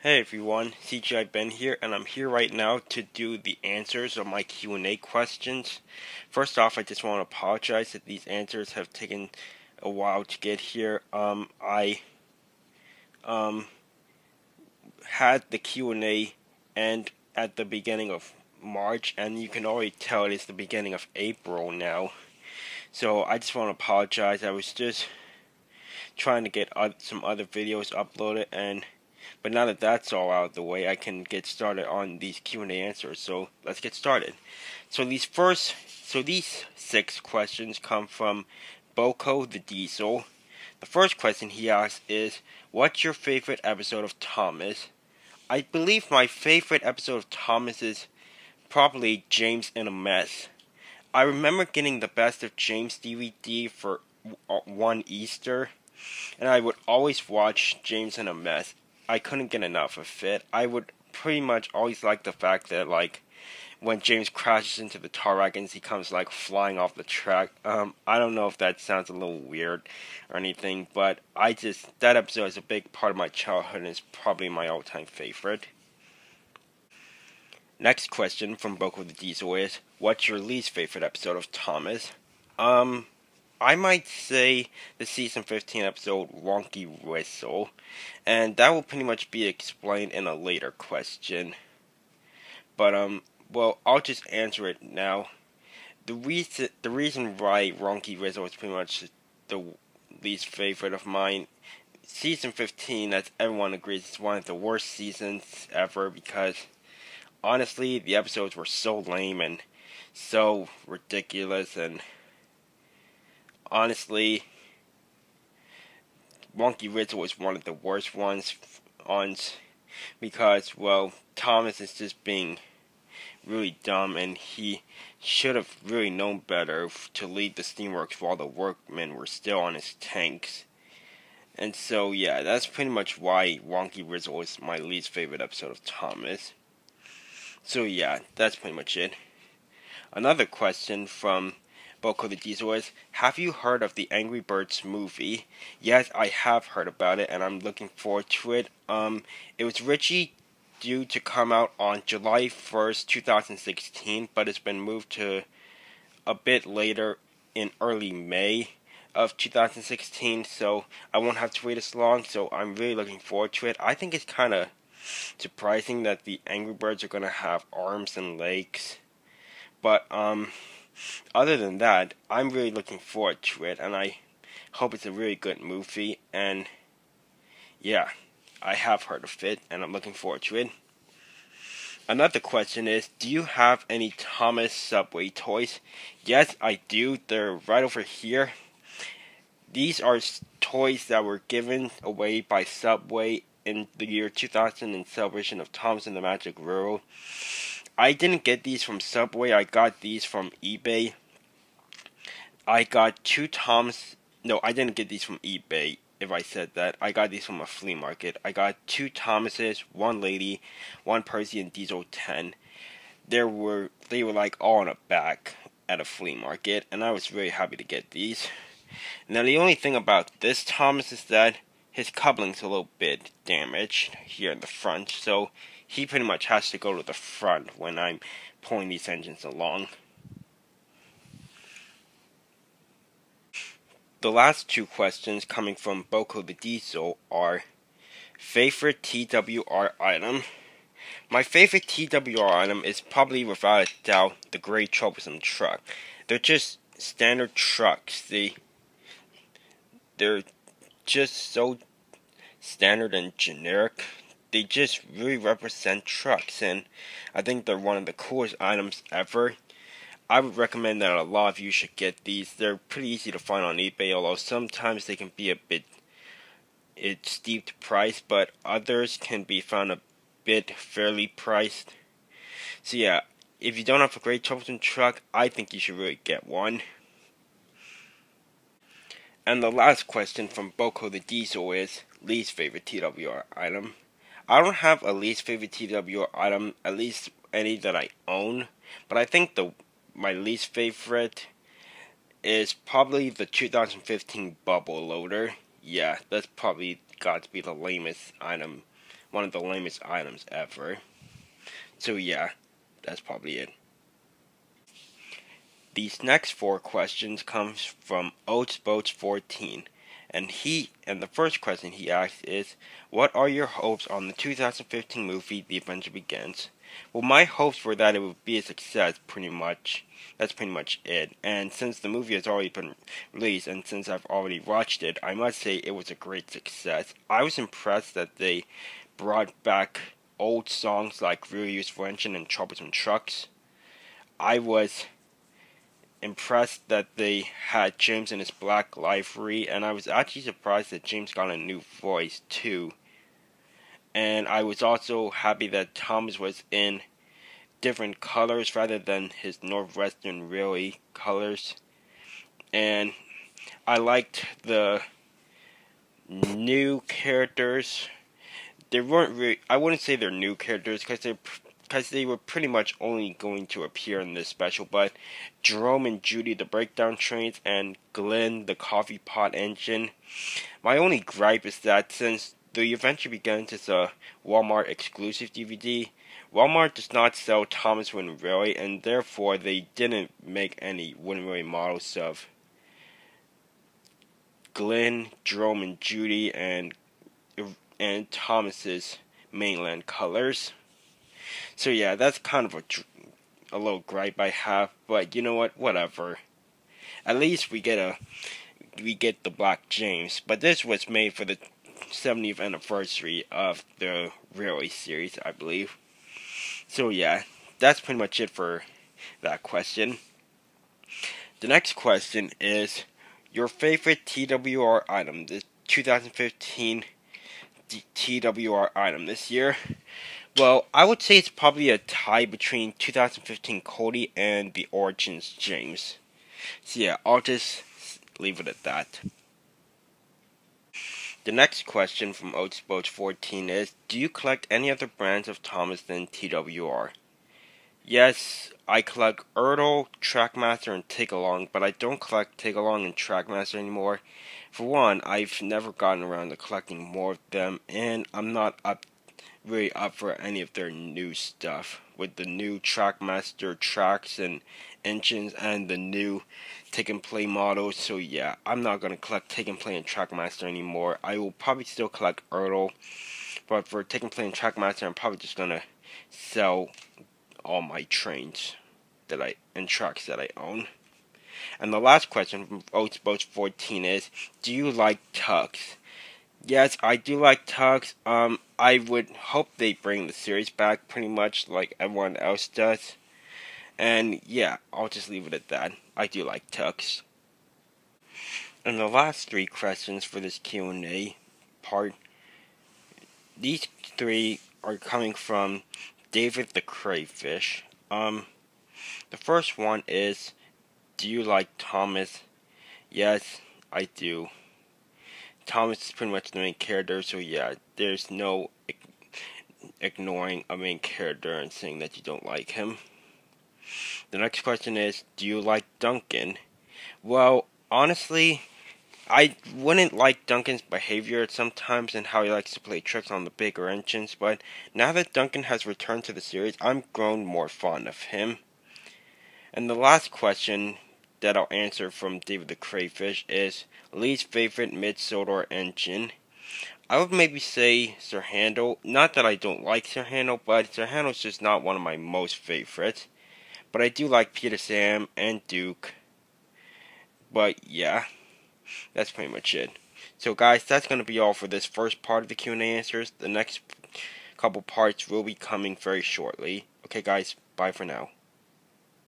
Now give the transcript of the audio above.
Hey everyone, Cgiben here, and I'm here right now to do the answers of my Q&A questions. First off, I just want to apologize that these answers have taken a while to get here. I had the Q&A end at the beginning of March, and you can already tell it is the beginning of April now. So I just want to apologize. I was just trying to get some other videos uploaded, but now that that's all out of the way, I can get started on these Q&A answers. So let's get started. So these 6 questions come from Boko the Diesel. The first question he asks is, what's your favorite episode of Thomas? I believe my favorite episode of Thomas is probably James in a Mess. I remember getting the Best of James DVD for one Easter, and I would always watch James in a Mess. I couldn't get enough of it. I would pretty much always like the fact that, like, when James crashes into the tar wagons, he comes, like, flying off the track. I don't know if that sounds a little weird or anything, but that episode is a big part of my childhood and is probably my all-time favorite. Next question from Boko the Diesel is, what's your least favorite episode of Thomas? I might say the season 15 episode Wonky Whistle, and that will pretty much be explained in a later question. But well, I'll just answer it now. The reason why Wonky Whistle is pretty much the least favorite of mine, season 15, as everyone agrees, is one of the worst seasons ever because honestly, the episodes were so lame and so ridiculous, and honestly, Wonky Whistle was one of the worst ones because, well, Thomas is just being really dumb, and he should have really known better to leave the steamworks while the workmen were still on his tanks. And so, yeah, that's pretty much why Wonky Whistle is my least favorite episode of Thomas. So, yeah, that's pretty much it. Another question from Boko the Diesel is, have you heard of the Angry Birds movie? Yes, I have heard about it, and I'm looking forward to it. It was originally due to come out on July 1st, 2016, but it's been moved to a bit later in early May of 2016, so I won't have to wait as long, so I'm really looking forward to it. I think it's kind of surprising that the Angry Birds are going to have arms and legs, but other than that, I'm really looking forward to it, and I hope it's a really good movie, and yeah, I have heard of it, and I'm looking forward to it. Another question is, do you have any Thomas Subway toys? Yes, I do. They're right over here. These are toys that were given away by Subway in the year 2000 in celebration of Thomas and the Magic Railroad. I didn't get these from Subway. I got these from eBay. I got two Toms. No, I didn't get these from eBay, if I said that. I got these from a flea market. I got two Thomases, one lady, one Percy, and Diesel 10. They were like all in a bag at a flea market, and I was very happy to get these. Now, the only thing about this Thomas is that his coupling's a little bit damaged here in the front, so he pretty much has to go to the front when I'm pulling these engines along. The last two questions coming from Boko the Diesel are, favorite TWR item? My favorite TWR item is probably without a doubt the Gray Troublesome truck. They're just standard trucks. They're just so standard and generic. They just really represent trucks, and I think they're one of the coolest items ever. I would recommend that a lot of you should get these. They're pretty easy to find on eBay, although sometimes they can be a bit steep to price, but others can be found a bit fairly priced. So yeah, if you don't have a Great Troublesome truck, I think you should really get one. And the last question from Boko the Diesel is, least favorite TWR item? I don't have a least favorite TWR item, at least any that I own, but I think my least favorite is probably the 2015 bubble loader. Yeah, that's probably got to be the lamest item one of the lamest items ever. So yeah, that's probably it. These next 4 questions comes from OatsBoats14, and the first question he asks is, what are your hopes on the 2015 movie The Adventure Begins? Well, my hopes were that it would be a success, pretty much. That's pretty much it. And since the movie has already been released, and since I've already watched it, I must say it was a great success. I was impressed that they brought back old songs like Real Useful Engine and Troublesome Trucks. I was impressed that they had James in his black livery, and I was actually surprised that James got a new voice too. And I was also happy that Thomas was in different colors rather than his Northwestern Railway colors. And I liked the new characters. They weren't really, I wouldn't say they're new characters because they were pretty much only going to appear in this special, but Jerome and Judy, the breakdown trains, and Glenn, the coffee pot engine. My only gripe is that since The Adventure Begins is a Walmart exclusive DVD, Walmart does not sell Thomas Wooden Railway, and therefore they didn't make any Wooden Railway models of Glenn, Jerome, and Judy, and Thomas's mainland colors. So yeah, that's kind of a little gripe I have, but you know what? Whatever. At least we get the Black James, but this was made for the 70th anniversary of the Railway series, I believe. So yeah, that's pretty much it for that question. The next question is your favorite TWR item, the 2015 TWR item this year. Well, I would say it's probably a tie between 2015 Cody and the Origins James. So yeah, I'll just leave it at that. The next question from OatsBoats14 is, do you collect any other brands of Thomas than TWR? Yes, I collect Ertl, Trackmaster, and Tagalong, but I don't collect Tagalong and Trackmaster anymore. For one, I've never gotten around to collecting more of them, and I'm not really up for any of their new stuff with the new Trackmaster tracks and engines and the new Take and Play models. So yeah, I'm not gonna collect Take and Play and Trackmaster anymore. I will probably still collect Ertl, but for Take and Play and Trackmaster, I'm probably just gonna sell all my trains and tracks that I own. And the last question from OatsBoats14 is, do you like tugs? Yes, I do like tugs. I would hope they bring the series back pretty much like everyone else does. And yeah, I'll just leave it at that. I do like tugs. And the last 3 questions for this Q&A part, these 3 are coming from David the Crayfish. The first one is, do you like Thomas? Yes, I do. Thomas is pretty much the main character, so yeah, there's no ignoring a main character and saying that you don't like him. The next question is, do you like Duncan? Well, honestly, I wouldn't like Duncan's behavior sometimes and how he likes to play tricks on the bigger engines, but now that Duncan has returned to the series, I'm grown more fond of him. And the last question that I'll answer from David the Crayfish is least favorite mid-Sodor engine. I would maybe say Sir Handel. Not that I don't like Sir Handel, but Sir Handel's just not one of my most favorites. But I do like Peter Sam and Duke. But yeah, that's pretty much it. So guys, that's going to be all for this first part of the Q&A answers. The next couple parts will be coming very shortly. Okay guys, bye for now.